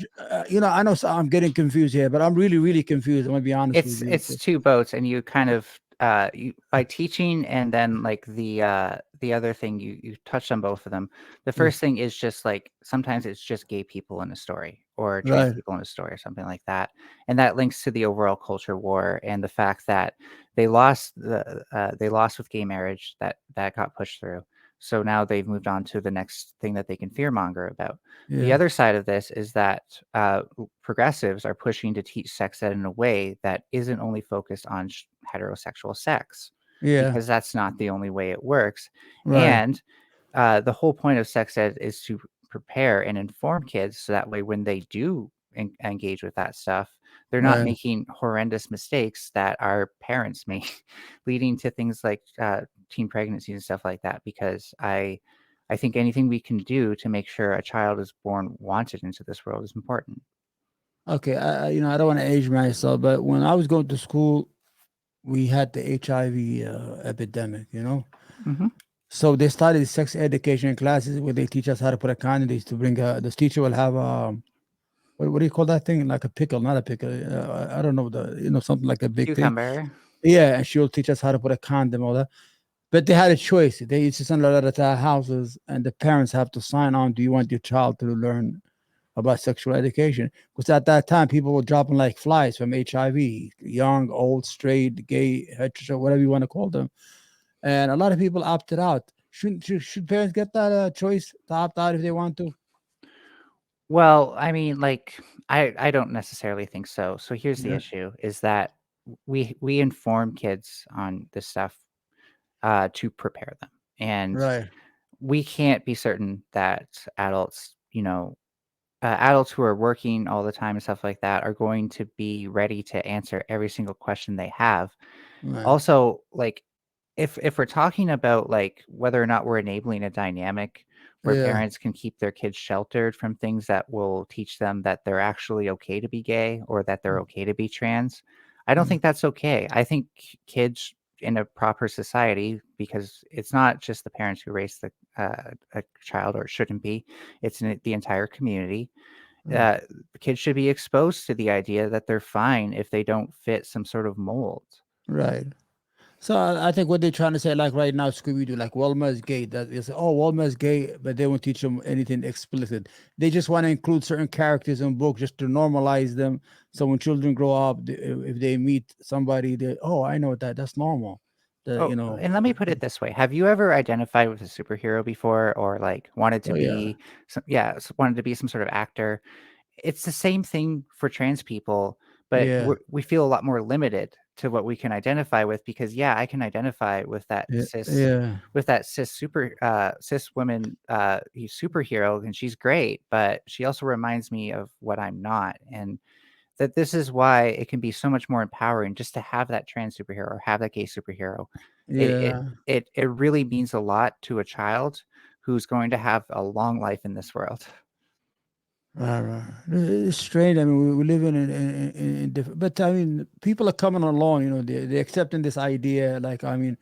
I know I'm getting confused here, but I'm really, really confused. I'm gonna be honest with you. it's two boats, and you kind of by teaching, and then like the other thing, you touched on both of them. The Yeah. first thing is just like sometimes it's just gay people in a story or trans Right, people in a story or something like that, and that links to the overall culture war and the fact that they lost with gay marriage, that got pushed through. So now they've moved on to the next thing that they can fearmonger about. The yeah, other side of this is that progressives are pushing to teach sex ed in a way that isn't only focused on heterosexual sex, yeah, because that's not the only way it works. right, And the whole point of sex ed is to prepare and inform kids so that way when they do engage with that stuff, they're not right. making horrendous mistakes that our parents make, leading to things like teen pregnancies and stuff like that. Because I think anything we can do to make sure a child is born wanted into this world is important. Okay, I don't want to age myself, but when I was going to school, we had the HIV epidemic. Hmm. So they started sex education classes where they teach us how to put a condom. They used to bring this teacher will have what do you call that thing? Like a pickle, not a pickle. I don't know, something like a big thing. Cucumber. Yeah, and she will teach us how to put a condom, all that. But they had a choice. They used to send a letter to our houses, and the parents have to sign on. Do you want your child to learn about sexual education? Because at that time, people were dropping like flies from HIV, young, old, straight, gay, hetero, whatever you want to call them, and a lot of people opted out. Should parents get that choice to opt out if they want to? Well, I mean, like, I don't necessarily think so. So here's the Yeah. issue: is that we inform kids on this stuff to prepare them, and Right. we can't be certain that adults who are working all the time and stuff like that are going to be ready to answer every single question they have. Right. Also, like, if we're talking about like whether or not we're enabling a dynamic where Yeah. parents can keep their kids sheltered from things that will teach them that they're actually okay to be gay or that they're okay to be trans, I don't Mm. think that's okay. I think kids in a proper society, because it's not just the parents who raise a child, or it shouldn't be, it's the entire community. Mm. uh, Kids should be exposed to the idea that they're fine if they don't fit some sort of mold. Right. So I think what they're trying to say, like right now, Scooby Doo, like Walmart is gay. That is, oh, Walmart is gay, but they won't teach them anything explicit. They just want to include certain characters in book just to normalize them. So when children grow up, if they meet somebody, they, oh, I know that that's normal. The Oh, and let me put it this way. Have you ever identified with a superhero before, or like wanted to oh yeah, be wanted to be some sort of actor? It's the same thing for trans people, but yeah, we feel a lot more limited to what we can identify with, because yeah, I can identify yeah, yeah, with that cis woman superhero, and she's great, but she also reminds me of what I'm not. And that this is why it can be so much more empowering just to have that trans superhero or have that gay superhero. It it yeah. it really means a lot to a child who's going to have a long life in this world. Right, right. It's strange. I mean, we live in different, but I mean, people are coming along. They're accepting this idea. Like, I mean,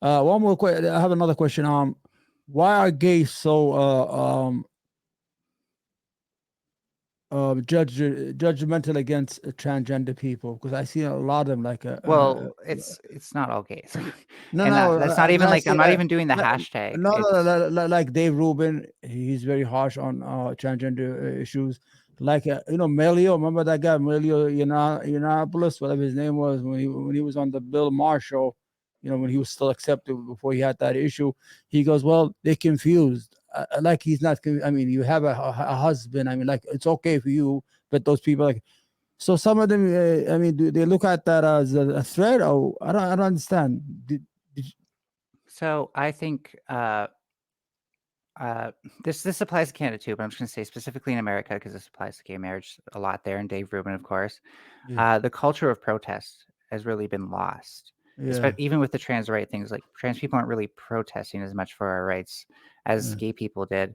one more question. I have another question. Why are gays so judgmental against transgender people because I see a lot of them like Well, it's not all gays. no, And no, that's not even I like I'm say not even doing the no, hashtag. no, It's like Dave Rubin, he's very harsh on transgender issues. Like Melio, remember that guy Melio Yiannopoulos, whatever his name was, when he was on the Bill Maher show, when he was still accepted before he had that issue. He goes, well, they're confused. Like he's not. I mean, you have a husband. I mean, like it's okay for you, but those people like so some of them, I mean, do they look at that as a threat? Or I don't understand. Did so I think uh, this applies to Canada too, but I'm just going to say specifically in America because this applies to gay marriage a lot there, and Dave Rubin, of course. yeah, The culture of protest has really been lost, yeah, even with the trans right things. Like trans people aren't really protesting as much for our rights as yeah, gay people did.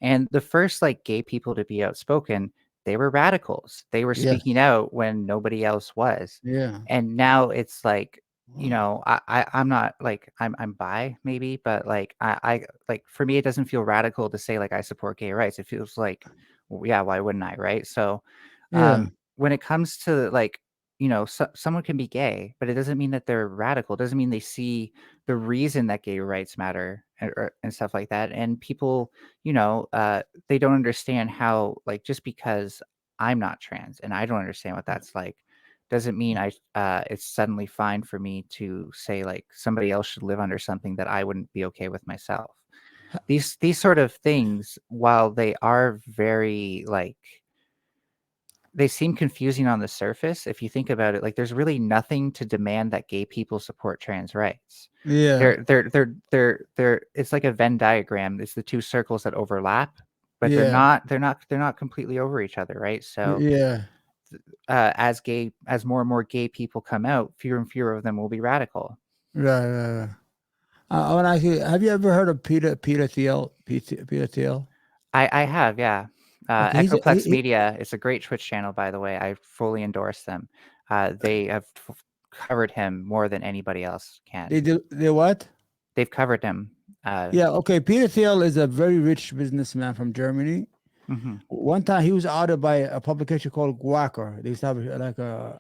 And the first like gay people to be outspoken, they were radicals. They were yeah, speaking out when nobody else was. yeah, And now it's like, wow. I'm not like I'm bi maybe, but like I like for me it doesn't feel radical to say like I support gay rights. It feels like, well, yeah, why wouldn't I, right? So Yeah, when it comes to like, someone can be gay, but it doesn't mean that they're radical. It doesn't mean they see the reason that gay rights matter and stuff like that. And people, they don't understand how like just because I'm not trans and I don't understand what that's like doesn't mean it's suddenly fine for me to say like somebody else should live under something that I wouldn't be okay with myself. These sort of things, while they are very like they seem confusing on the surface. If you think about it, like there's really nothing to demand that gay people support trans rights. yeah, They're it's like a Venn diagram. It's the two circles that overlap, but yeah, they're not completely over each other, right? So yeah. as more and more gay people come out, fewer and fewer of them will be radical. Right, right, right. I want to ask you: have you ever heard of Peter Thiel? Peter Thiel. I have, yeah. Okay, Echoplex Media is a great Twitch channel, by the way. I fully endorse them. They have covered him more than anybody else they can. do they what? They've covered him. Yeah, okay. Peter Thiel is a very rich businessman from Germany. Mhm. One time he was outed by a publication called Guacker. They used to have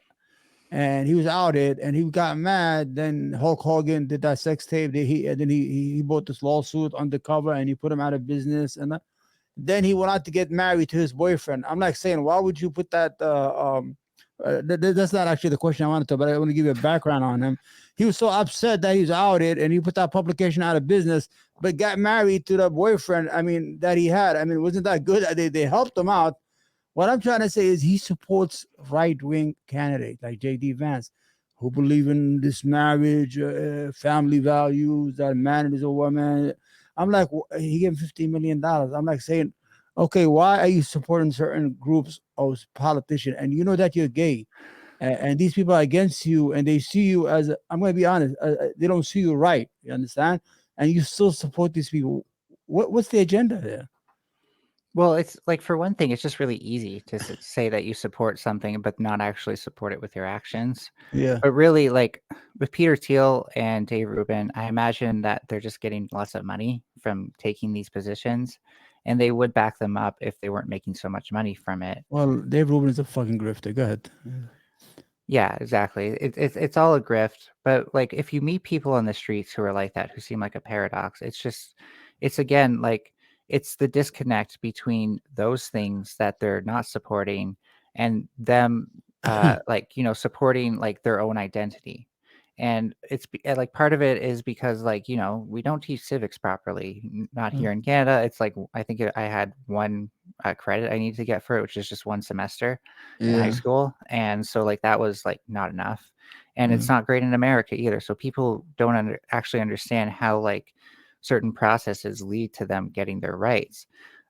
and he was outed and he got mad. Then Hulk Hogan did that sex tape. Then he bought this lawsuit undercover and he put him out of business. And then he went out to get married to his boyfriend. I'm like saying, why would you put that? That's not actually the question I wanted to, but I want to give you a background on him. He was so upset that he was outed and he put that publication out of business, but got married to the boyfriend. I mean, that he had. I mean, wasn't that good? They helped him out. What I'm trying to say is he supports right wing candidates like J.D. Vance, who believe in this marriage, family values, that man is a woman. I'm like, he gave him $15 million. I'm like saying, okay, why are you supporting certain groups as politicians? And you know that you're gay, and these people are against you, and they see you as I'm going to be honest, they don't see you right. You understand? And you still support these people. What's the agenda there? Well, it's like for one thing, it's just really easy to say that you support something, but not actually support it with your actions. Yeah. But really, like with Peter Thiel and Dave Rubin, I imagine that they're just getting lots of money from taking these positions, and they would back them up if they weren't making so much money from it. Well, Dave Rubin is a fucking grifter. Go ahead. Yeah, exactly. It's all a grift, but, like, if you meet people on the streets who are like that, who seem like a paradox, it's again, like, it's the disconnect between those things that they're not supporting and them, like, supporting, like, their own identity. And like, part of it is because, like, we don't teach civics properly, not here in Canada. It's like, I think I had 1, credit I needed to get for it, which is just 1 semester in high Yeah. school, and so, like, that was, like, not enough, and Yeah. it's not great in America either, so people don't actually understand how, like, certain processes lead to them getting their rights,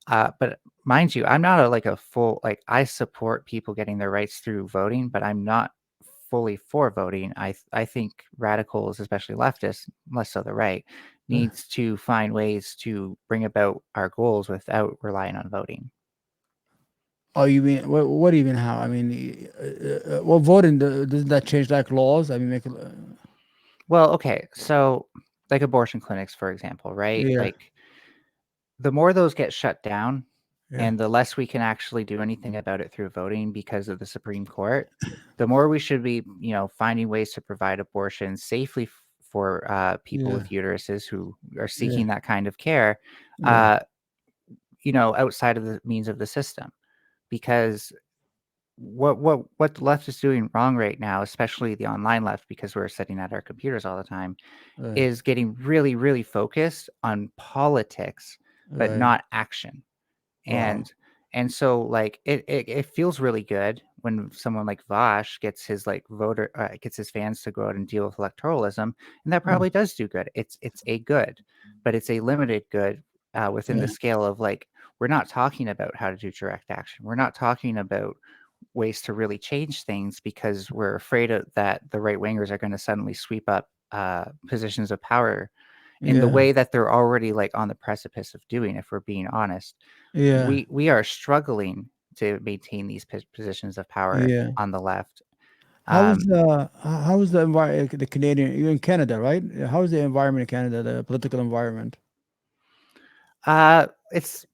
but mind you, I'm not like, a full like, I support people getting their rights through voting, but I'm not fully for voting. I think radicals, especially leftists, less so the right, Uh, needs to find ways to bring about our goals without relying on voting. Oh, you mean what do you mean? How? I mean, well, voting doesn't that change like laws? I mean, Well, okay, so, like, abortion clinics, for example, right? yeah, Like, the more those get shut down, Yeah. and the less we can actually do anything about it through voting because of the Supreme Court, the more we should be, finding ways to provide abortion safely for people Yeah. with uteruses who are Yeah. seeking that kind of care, Yeah. uh, outside of the means of the system. Because what the left is doing wrong right now, especially the online left, because we're sitting at our computers all the time, Right. is getting really, really focused on politics, but Right. not action. Wow. And so, like, it feels really good when someone like Vosh gets his, like, gets his fans to go out and deal with electoralism, and that Yeah. probably does do good. It's a good, but it's a limited good, within the Yeah. scale of, like, we're not talking about how to do direct action. We're not talking about ways to really change things because we're afraid of that the right wingers are gonna suddenly sweep up, positions of power in the Yeah. way that they're already, like, on the precipice of doing, if we're being honest. Yeah. We are struggling to maintain these positions of power Yeah. on the left. How is Um, the environment, the Canadian, you're in Canada, right? How is the environment in Canada, the political environment? it's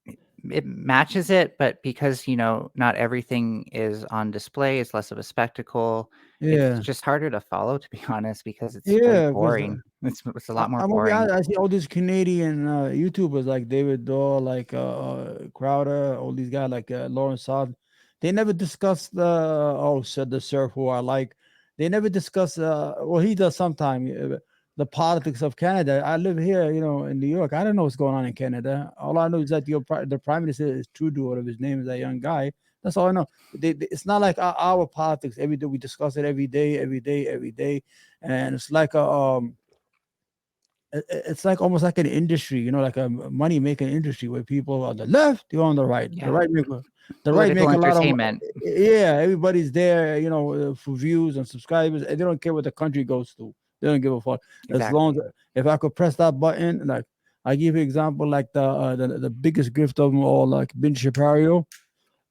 it matches it, but because, not everything is on display, it's less of a spectacle. It's Yeah. just harder to follow, to be honest, because it's very Yeah, because boring. It's a lot more I'm gonna be boring. honest, I see all these Canadian YouTubers like David Daw, like Crowder, all these guys like Lawrence Todd. They never discuss said the surf who I like. They never discuss well he does sometime the politics of Canada. I live here, in New York. I don't know what's going on in Canada. All I know is that the prime minister is Trudeau, whatever his name is, that young guy. That's all I know. It's not like our politics. Every day we discuss it every day, every day, every day, and it's like a it's like almost like an industry, like a money making industry where people on the left, you're on the right. Yeah. The right Political make a lot of entertainment. yeah. Everybody's there, for views and subscribers. And they don't care what the country goes to. They don't give a fuck as long Exactly. as if I could press that button. Like I give you example, like the biggest gift of them all, like Ben Shapiro.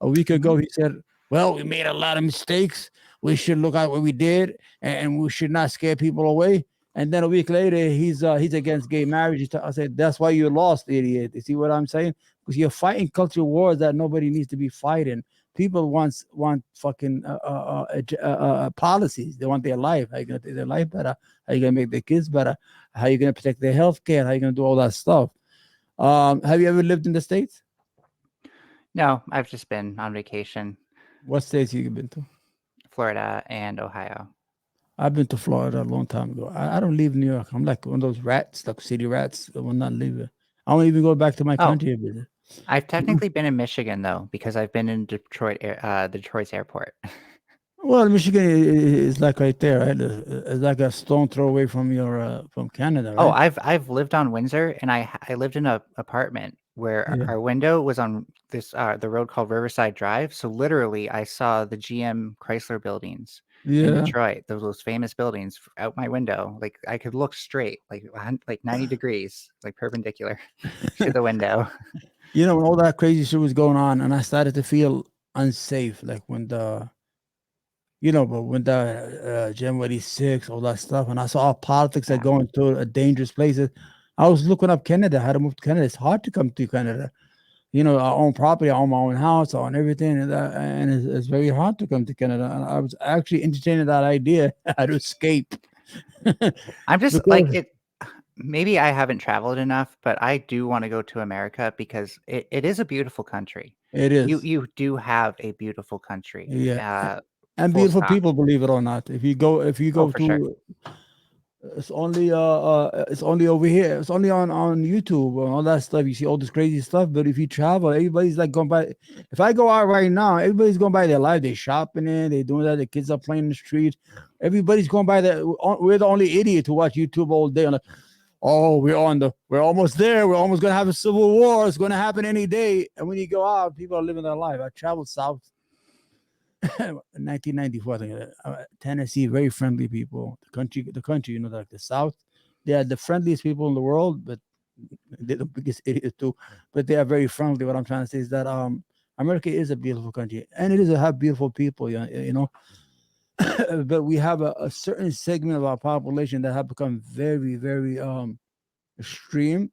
A week Mhm. ago, he said, "Well, we made a lot of mistakes. We should look at what we did, and we should not scare people away." And then a week later, he's against gay marriage. I said, "That's why you lost, idiot." You see what I'm saying? Because you're fighting culture wars that nobody needs to be fighting. People want fucking policies. They want their life. How you gonna take their life better? How you gonna make their kids better? How you gonna protect their health care? How you gonna do all that stuff? Have you ever lived in the States? No, I've just been on vacation, What states you been to? Florida and Ohio. I've been to Florida a long time ago. I don't leave New York. I'm like one of those rats, like city rats that will not leave it. I don't even go back to my Oh, country. Visit. I've technically been in Michigan though, because I've been in Detroit's airport. Well, Michigan is like right there, right? It's like a stone throw away from your from Canada, Oh, right? I've lived on Windsor, and I lived in a apartment where Yeah, our window was on this the road called Riverside Drive. So literally, I saw the GM Chrysler buildings in yeah. Detroit, those famous buildings out my window. Like I could look straight, like 90 degrees, like perpendicular to the window. When all that crazy shit was going on, and I started to feel unsafe, like but when the January 6th, all that stuff, and I saw all politics that Yeah. going to a dangerous places. I was looking up Canada, how to move to Canada. It's hard to come to Canada. I own property, I own my own house, I own everything, and it's very hard to come to Canada. And I was actually entertaining that idea how to escape I'm just like because it. Maybe I haven't traveled enough, but I do want to go to America because it is a beautiful country. it You is, you do have a beautiful country. yeah, and Full beautiful stop. people, believe it or not. If you Oh, go for sure. to it's only over here. It's only on YouTube and all that stuff. You see all this crazy stuff. But if you travel, everybody's like going by. If I go out right now, everybody's going by their life. They shopping in. They doing that. The kids are playing in the street. Everybody's going by that. We're the only idiot to watch YouTube all day. And like, oh, we're almost there. We're almost gonna have a civil war. It's gonna happen any day. And when you go out, people are living their life. I traveled south 1994, I think, Tennessee, very friendly people. The country, like the South, they are the friendliest people in the world, but they're the biggest idiots too. But they are very friendly. What I'm trying to say is that America is a beautiful country, and it is a have beautiful people. But we have a certain segment of our population that have become very, very extreme,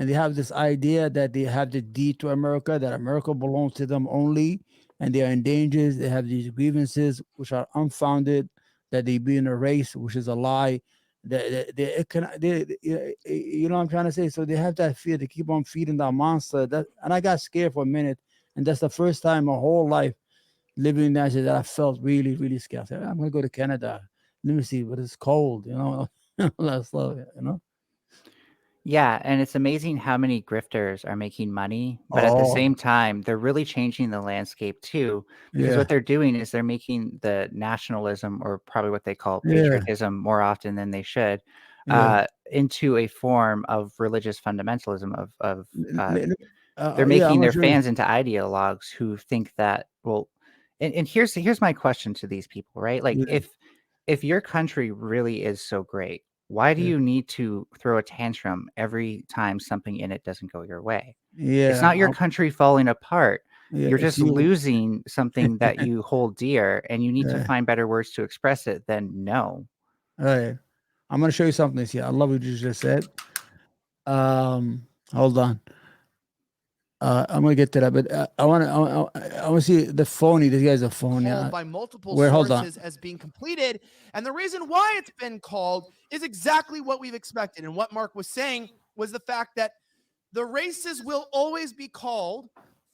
and they have this idea that they have the deed to America, that America belongs to them only, and they are in danger. They have these grievances which are unfounded, that they be in a race, which is a lie. You know what I'm trying to say? So they have that fear. They keep on feeding that monster. And I got scared for a minute, and that's the first time my whole life living in that that I felt really, really scared. I said, I'm gonna go to Canada. Let me see, but it's cold, you know. That's stuff, you know. Yeah, and it's amazing how many grifters are making money, but at the Oh, same time, they're really changing the landscape too, because yeah, what they're doing is they're making the nationalism, or probably what they call yeah, patriotism more often than they should, yeah. into a form of religious fundamentalism L- l- l- they're yeah, I'm making gonna their show you. fans into ideologues who think that, well, and here's my question to these people, right? Like Yeah, if your country really is so great, why do yeah, you need to throw a tantrum every time something in it doesn't go your way? It's yeah, not your country falling apart. yeah. You're It's just you. losing something that you hold dear, and you need to Yeah, find better words to express it than no. all right. I'm gonna show you something here. I love what you just said. Hold on. I'm gonna get to that, but I want to see the phony. This guy's a phony. Called by multiple Where? Hold on. sources as being completed. And the reason why it's been called is exactly what we've expected. And what Mark was saying was the fact that the races will always be called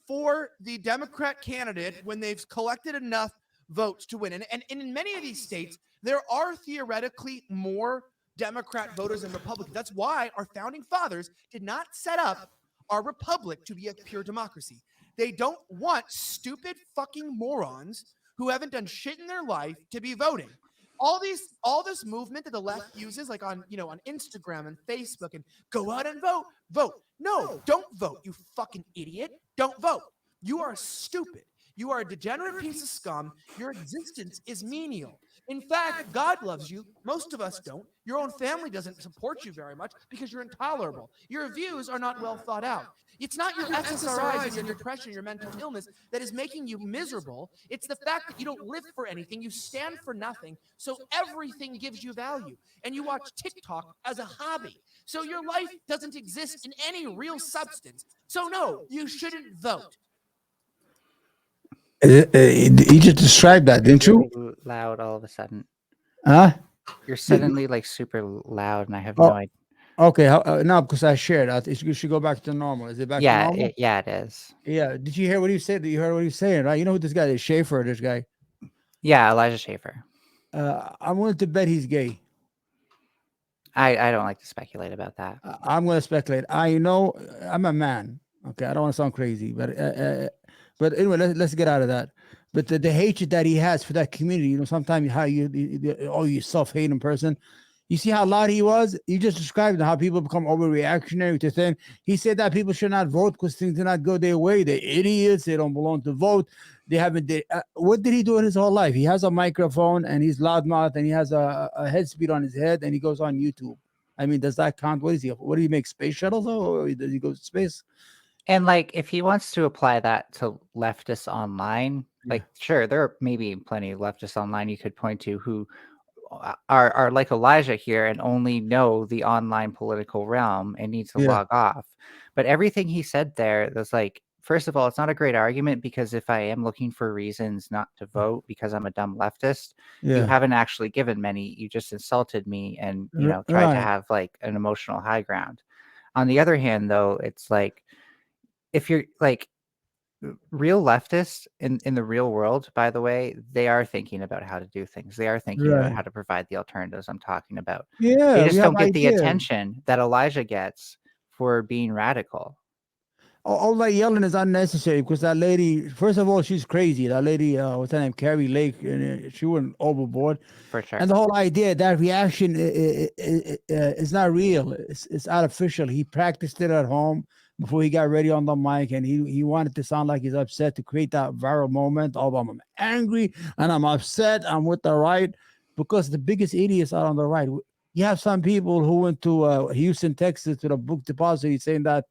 for the Democrat candidate when they've collected enough votes to win. And in many of these states, there are theoretically more Democrat voters than Republicans. That's why our founding fathers did not set up our republic to be a pure democracy. They don't want stupid fucking morons who haven't done shit in their life to be voting. All this movement that the left uses, like on Instagram and Facebook, and go out and vote. No, don't vote, you fucking idiot. Don't vote. You are stupid. You are a degenerate piece of scum. Your existence is menial. In fact, God loves you. Most of us don't. Your own family doesn't support you very much because you're intolerable. Your views are not well thought out. It's not your SSRIs and your depression, your mental illness that is making you miserable. It's the fact that you don't live for anything. You stand for nothing. So everything gives you value. And you watch TikTok as a hobby. So your life doesn't exist in any real substance. So no, you shouldn't vote. You just described that, You're didn't you? really loud all of a sudden. Huh? You're suddenly like super loud, and I have Oh, no idea. okay. No, because I shared. You should go back to normal. Is it back to Yeah, normal? yeah, it is. Yeah. Did you hear what he said? You heard what he was saying, right? You know who this guy is? Schaefer, this guy. Yeah, Elijah Schaefer. I'm willing to bet he's gay. I don't like to speculate about that. I'm going to speculate. I know I'm a man. Okay. I don't want to sound crazy, but anyway, let's get out of that. But the hatred that he has for that community, sometimes how you self-hating person. You see how loud he was? You just described how people become overreactionary to things. He said that people should not vote because things do not go their way. They're idiots. They don't belong to vote. They haven't. What did he do in his whole life? He has a microphone and he's loudmouth and he has a head speed on his head and he goes on YouTube. I mean, does that count? What is he? What do he make? Space shuttles? Or does he go to space? And like, if he wants to apply that to leftists online, like, sure, there are maybe plenty of leftists online you could point to who are like Elijah here and only know the online political realm and need to Yeah. log off. But everything he said there was like, first of all, it's not a great argument, because if I am looking for reasons not to vote because I'm a dumb leftist, you Yeah. haven't actually given many. You just insulted me and, tried to Right. have like an emotional high ground. On the other hand, though, it's like, if you're like, real leftists in the real world, by the way, they are thinking about how to do things. They are thinking about Right. how to provide the alternatives I'm talking about. Yeah. They We just have don't get the ideas. attention that Elijah gets for being radical. All that yelling is unnecessary because that lady, first of all, she's crazy. That lady, what's her name? Carrie Lake, and she went overboard. For sure. And the whole idea, that reaction is not real. It's artificial. He practiced it at home before he got ready on the mic, and he wanted to sound like he's upset to create that viral moment of I'm angry and I'm upset. I'm with the right, because the biggest idiots are on the right. You have some people who went to Houston, Texas, to the book depository saying that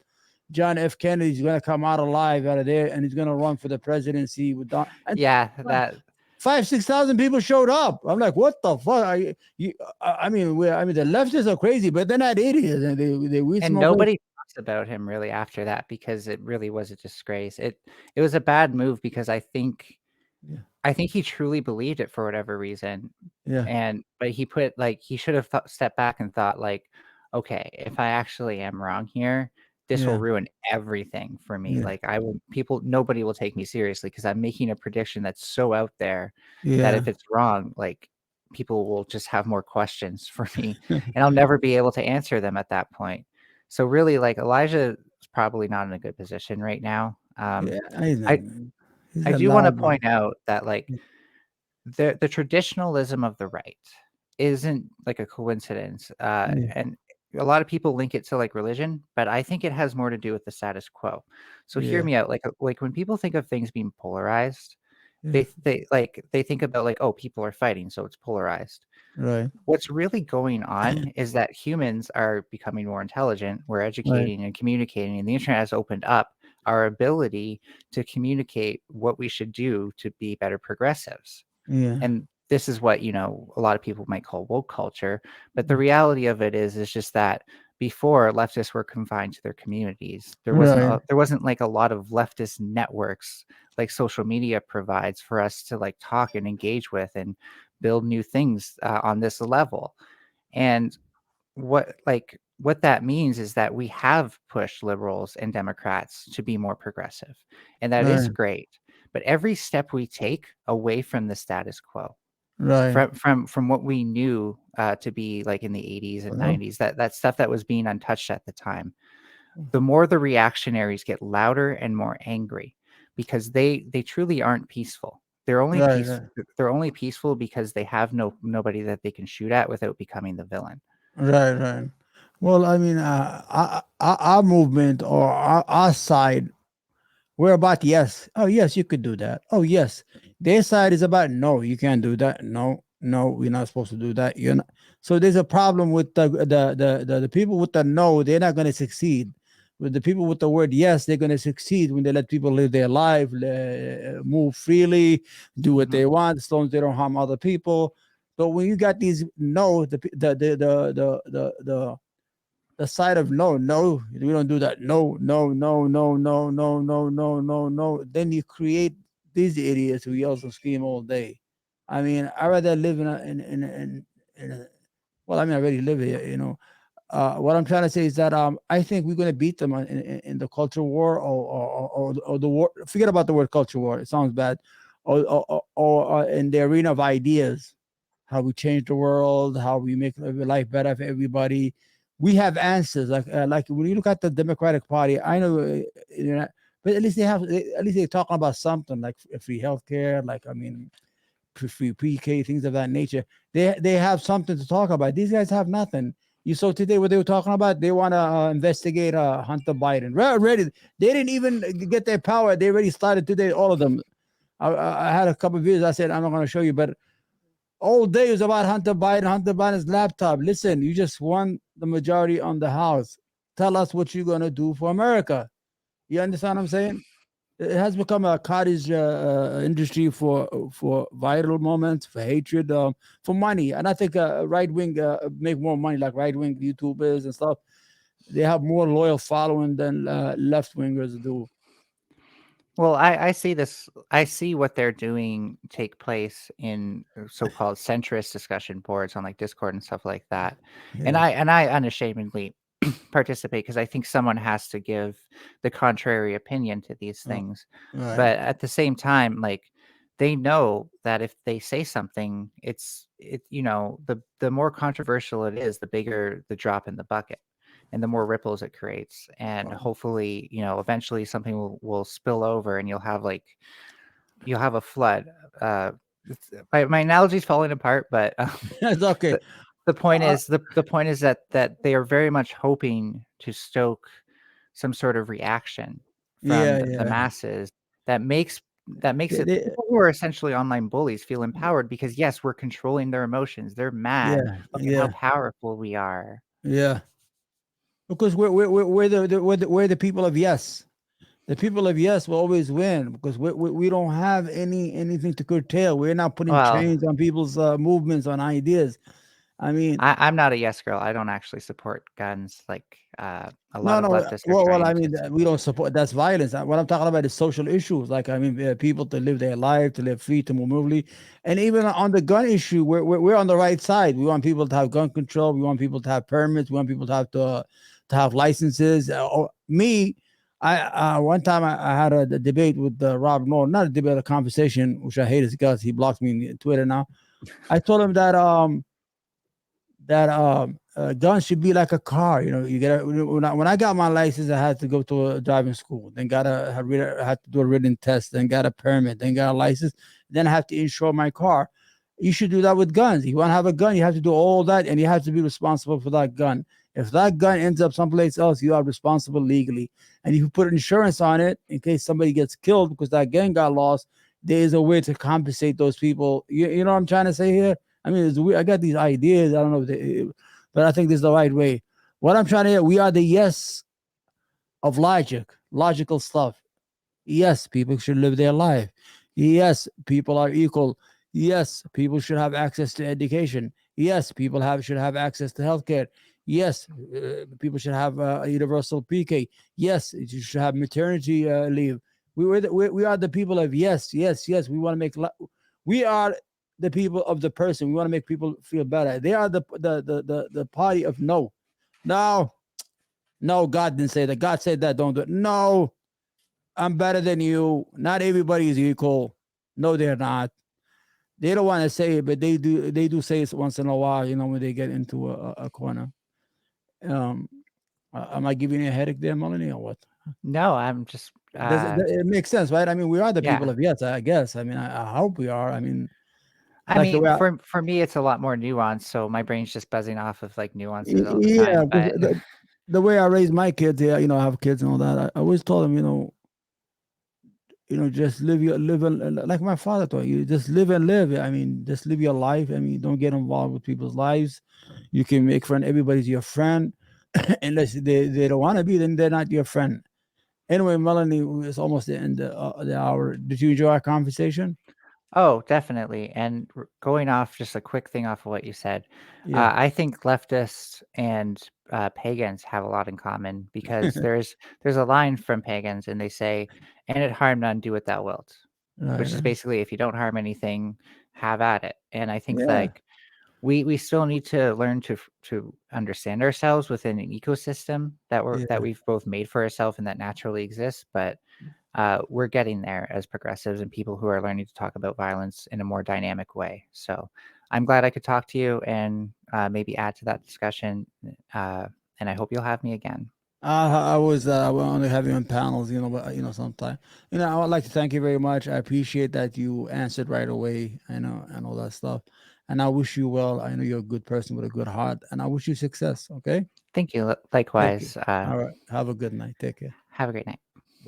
John F. Kennedy is going to come out alive out of there and he's going to run for the presidency with Don. And Yeah, that 5,000-6,000 people showed up. I'm like, what the fuck? I mean, the leftists are crazy, but they're not idiots, and they and nobody talks about him really after that because it really was a disgrace. It was a bad move because Yeah. I think he truly believed it for whatever reason. Yeah. But he put like he should have stepped back and thought like, okay, if I actually am wrong here, this will Yeah. ruin everything for me. Yeah. Like nobody will take me seriously because I'm making a prediction that's so out there that Yeah. if it's wrong, like people will just have more questions for me and I'll never be able to answer them at that point. So really, like Elijah is probably not in a good position right now. Yeah. I He's I a do want to loud. point out that like the traditionalism of the right isn't like a coincidence. Yeah. And a lot of people link it to like religion, but I think it has more to do with the status quo. So hear Yeah. me out. Like when people think of things being polarized, Yeah. they think about like, oh, people are fighting, so it's polarized. Right. What's really going on is that humans are becoming more intelligent. We're Right. educating and communicating, and the internet has opened up our ability to communicate what we should do to be better progressives. Yeah. And this is what, a lot of people might call woke culture. But the reality of it is just that before leftists were confined to their communities, Right. there wasn't like a lot of leftist networks like social media provides for us to like talk and engage with and build new things on this level. And what that means is that we have pushed liberals and Democrats to be more progressive, and that is Right. great. But every step we take away from the status quo, Right. from what we knew to be like in the 80s and Well, 90s, that stuff that was being untouched at the time, the more the reactionaries get louder and more angry because they truly aren't peaceful. They're only right. peaceful. Right. They're only peaceful because they have nobody that they can shoot at without becoming the villain. Right. Right. Well, I mean, our movement or our side, we're about yes. Oh, yes, you could do that. Oh, yes. Their side is about no, you can't do that. No, no, we're not supposed to do that. You're not. So there's a problem with the people with the no. They're not going to succeed. With the people with the word yes, they're going to succeed when they let people live their life, move freely, do what Mhm. they want, as long as they don't harm other people. But when you got these no, the side of no, no, we don't do that. No, no, no, no, no, no, no, no, no, no. Then you create these idiots who yell and scream all day. I mean, I rather live in a well, I mean, I already live here, you know. What I'm trying to say is that I think we're going to beat them in the culture war or the war. Forget about the word culture war; it sounds bad. Or in the arena of ideas, how we change the world, how we make life better for everybody. We have answers. Like when you look at the Democratic Party, I know, but at least at least they're talking about something like free healthcare. Like I mean, free pre-K, things of that nature. They have something to talk about. These guys have nothing. You saw today what they were talking about. They want to investigate Hunter Biden. Already, they didn't even get their power. They already started today. All of them. I had a couple of videos. I said I'm not going to show you, but all day was about Hunter Biden, Hunter Biden's laptop. Listen, you just won the majority on the House. Tell us what you're going to do for America. You understand what I'm saying? It has become a cottage industry for viral moments, for hatred, for money. And I think right wing make more money, like right wing YouTubers and stuff. They have more loyal following than left wingers do. Well, I see this. I see what they're doing take place in so-called centrist discussion boards on like Discord and stuff like that, and Yeah, I unashamedly participate because I think someone has to give the contrary opinion to these oh, things. right, But at the same time, like they know that if they say something, the more controversial it is, the bigger the drop in the bucket and the more ripples it creates. And right. hopefully, eventually something will spill over and you'll have a flood. Uh, my analogy is falling apart, but That's okay. the the point Uh, is the point is that they are very much hoping to stoke some sort of reaction from yeah, the yeah. masses that makes it They, people who are essentially online bullies feel empowered because yes, we're controlling their emotions. They're mad. yeah, Look at how yeah, powerful we are. yeah. Because we're the people of yes. The people of yes will always win because we don't have anything to curtail. We're not putting Well, chains on people's movements on ideas. I mean, I'm not a yes girl. I don't actually support guns like a lot no, of no. leftists are Well, I trying mean, to we support. don't support that's violence. What I'm talking about is social issues. Like, I mean, people to live their life, to live free, to move freely, and even on the gun issue, we're on the right side. We want people to have gun control. We want people to have permits. We want people to have licenses. Me, I one time I had a debate with Rob Norton, not a debate, a conversation, which I hate his guts. He blocked me on Twitter now. I told him that guns should be like a car. You know, you get when I got my license, I had to go to a driving school, then had to do a written test, then got a permit, then got a license, then I have to insure my car. You should do that with guns. If you want to have a gun, you have to do all that, and you have to be responsible for that gun. If that gun ends up someplace else, you are responsible legally. And if you put insurance on it in case somebody gets killed because that gun got lost, there is a way to compensate those people. You know what I'm trying to say here? I mean, it's weird. I got these ideas. I don't know, but I think this is the right way. What I'm trying to, we are the yes of logical stuff. Yes, people should live their life. Yes, people are equal. Yes, people should have access to education. Yes, people should have access to healthcare. Yes, people should have universal PK. Yes, you should have maternity leave. We are the people of yes, yes, yes. We want to make. We are the people of the person. We want to make people feel better. They are the party of no, no, no. God didn't say that. God said that. Don't do it. No, I'm better than you. Not everybody is equal. No, they're not. They don't want to say it, but they do. They do say it once in a while. You know, when they get into a corner. Um, am I giving you a headache there, Melanie, or what? No, I'm just Does it makes sense, right? I mean, we are the people yeah. of yes, I guess. I mean, I hope we are. I mean, I like the mean, way for me, it's a lot more nuanced. So my brain's just buzzing off of like nuances all the yeah, time. because But the way I raise my kids, yeah, I have kids and all that. I always told them, just live and like my father told you, just live and live. I mean, just live your life. I mean, don't get involved with people's lives. You can make friend. Everybody's your friend, unless they don't want to be. Then they're not your friend. Anyway, Melanie, it's almost the end of the hour. Did you enjoy our conversation? oh, definitely. And going off just a quick thing off of what you said, Yeah. I think leftists and pagans have a lot in common because there's a line from pagans and they say, "And it harm none, do what thou wilt," Right. which is basically if you don't harm anything, have at it. And I think Yeah. like we still need to learn to understand ourselves within an ecosystem that Yeah. we've both made for ourselves and that naturally exists, but we're getting there as progressives and people who are learning to talk about violence in a more dynamic way. So I'm glad I could talk to you and maybe add to that discussion. And I hope you'll have me again. I want to have you on panels, but sometime. I would like to thank you very much. I appreciate that you answered right away. I know, and all that stuff. And I wish you well. I know you're a good person with a good heart, and I wish you success. Okay. Thank you. Thank you. Likewise. All right. Have a good night. Take care. Have a great night.